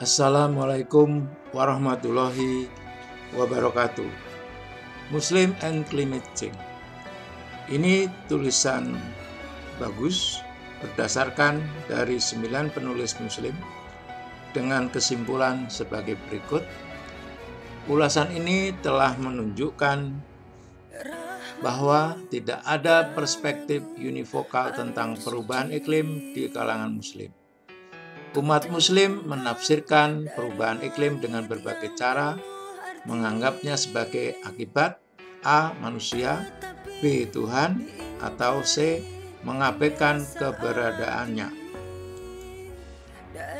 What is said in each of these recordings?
Assalamualaikum warahmatullahi wabarakatuh. Muslim and Climate Change. Ini tulisan bagus berdasarkan dari 9 penulis muslim dengan kesimpulan sebagai berikut. Ulasan ini telah menunjukkan bahwa tidak ada perspektif univokal tentang perubahan iklim di kalangan muslim. Umat muslim menafsirkan perubahan iklim dengan berbagai cara, menganggapnya sebagai akibat A. manusia, B. Tuhan, atau C. mengabaikan keberadaannya.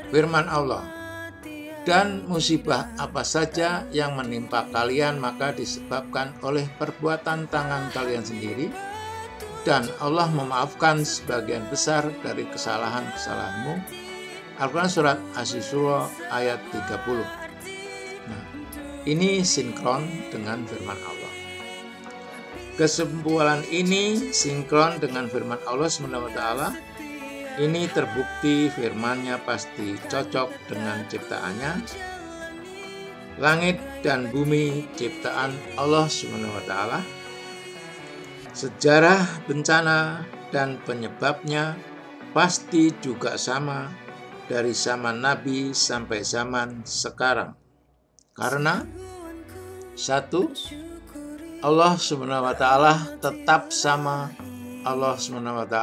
Firman Allah, dan musibah apa saja yang menimpa kalian maka disebabkan oleh perbuatan tangan kalian sendiri, dan Allah memaafkan sebagian besar dari kesalahan-kesalahanmu. Al-Quran Surat Asy-Syura ayat 30. Nah, ini sinkron dengan firman Allah. Kesimpulan ini sinkron dengan firman Allah SWT. Ini terbukti firman-Nya pasti cocok dengan ciptaannya. Langit dan bumi ciptaan Allah SWT. Sejarah bencana dan penyebabnya pasti juga sama dari zaman Nabi sampai zaman sekarang. Karena satu, Allah SWT tetap sama Allah SWT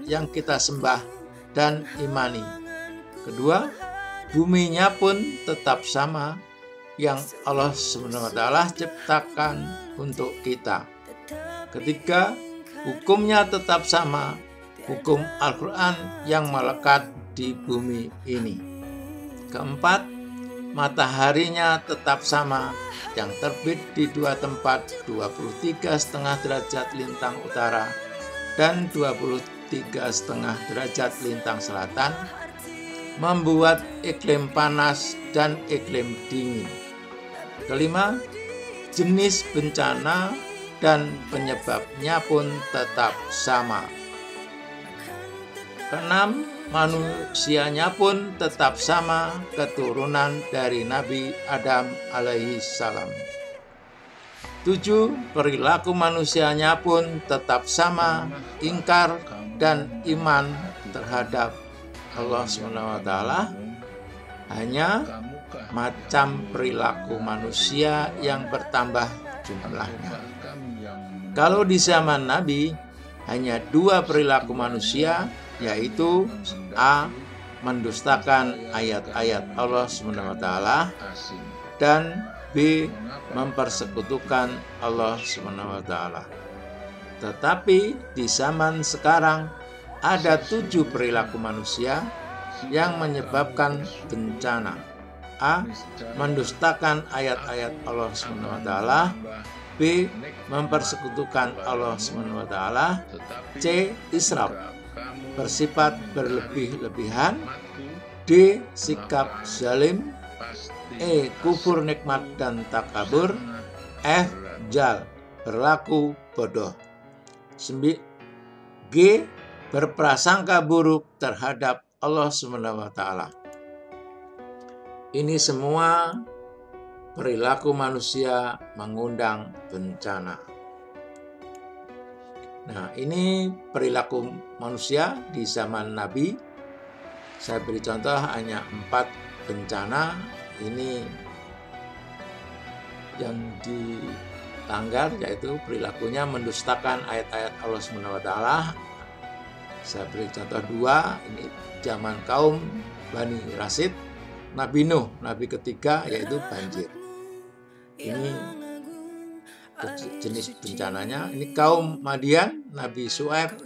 yang kita sembah dan imani. Kedua, buminya pun tetap sama yang Allah SWT ciptakan untuk kita. Ketiga, hukumnya tetap sama, hukum Al-Quran yang melekat di bumi ini. Keempat, mataharinya tetap sama yang terbit di dua tempat 23,5 derajat lintang utara dan 23,5 derajat lintang selatan, membuat iklim panas dan iklim dingin. Kelima, jenis bencana dan penyebabnya pun tetap sama. Keenam, manusianya pun tetap sama, keturunan dari Nabi Adam alaihi salam. 7. Perilaku manusianya pun tetap sama, ingkar dan iman terhadap Allah SWT. Hanya macam perilaku manusia yang bertambah jumlahnya. Kalau di zaman Nabi hanya 2 perilaku manusia, yaitu A. mendustakan ayat-ayat Allah SWT, dan B. mempersekutukan Allah SWT. Tetapi di zaman sekarang ada 7 perilaku manusia yang menyebabkan bencana. A. mendustakan ayat-ayat Allah SWT, B. mempersekutukan Allah SWT, C. israf, bersifat berlebih-lebihan, D. sikap zalim, E. kufur nikmat dan takabur, F. jal, berlaku bodoh, G. berprasangka buruk terhadap Allah SWT. Ini semua perilaku manusia mengundang bencana. Nah, ini perilaku manusia di zaman Nabi. Saya beri contoh hanya 4 bencana. Ini yang dilanggar, yaitu perilakunya mendustakan ayat-ayat Allah SWT. Saya beri contoh 2. Ini zaman kaum Bani Rasid, Nabi Nuh, Nabi ketiga, yaitu banjir. Ini jenis bencananya. Ini kaum Madian, Nabi Syuaib,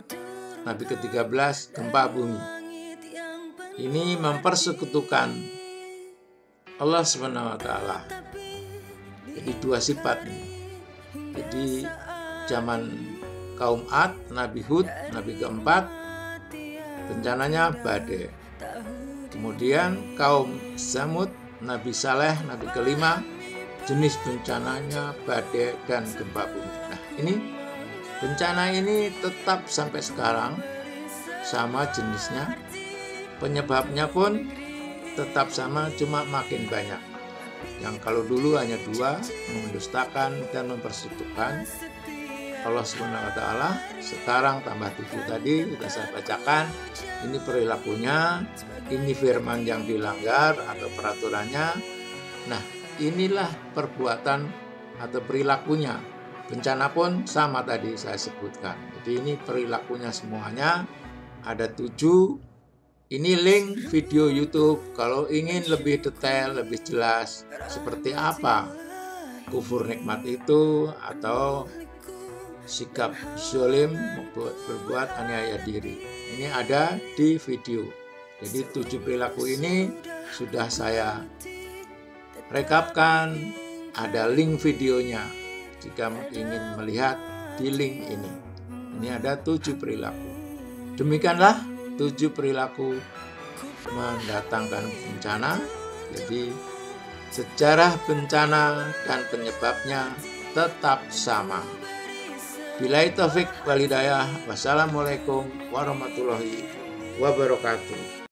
Nabi ke-13, gempa bumi. Ini mempersekutukan Allah SWT. Jadi 2 sifat nih. Jadi zaman kaum Ad, Nabi Hud, Nabi keempat, bencananya badai. Kemudian kaum Samud, Nabi Saleh, Nabi kelima, jenis bencananya badai dan gempa bumi. Nah, ini bencana ini tetap sampai sekarang sama jenisnya. Penyebabnya pun tetap sama, cuma makin banyak. Yang kalau dulu hanya 2, mendustakan dan mempersekutukan Allah SWT, sekarang tambah 7 tadi sudah saya bacakan. Ini perilakunya, ini firman yang dilanggar atau peraturannya. Nah, inilah perbuatan atau perilakunya. Bencana pun sama tadi saya sebutkan. Jadi ini perilakunya semuanya ada 7. Ini link video YouTube kalau ingin lebih detail, lebih jelas seperti apa kufur nikmat itu atau sikap zalim berbuat aniaya diri. Ini ada di video. Jadi 7 perilaku ini sudah saya rekapkan, ada link videonya jika ingin melihat di link ini. Ini ada 7 perilaku. Demikianlah 7 perilaku mendatangkan bencana. Jadi sejarah bencana dan penyebabnya tetap sama. Billahi taufik wal hidayah. Wassalamualaikum warahmatullahi wabarakatuh.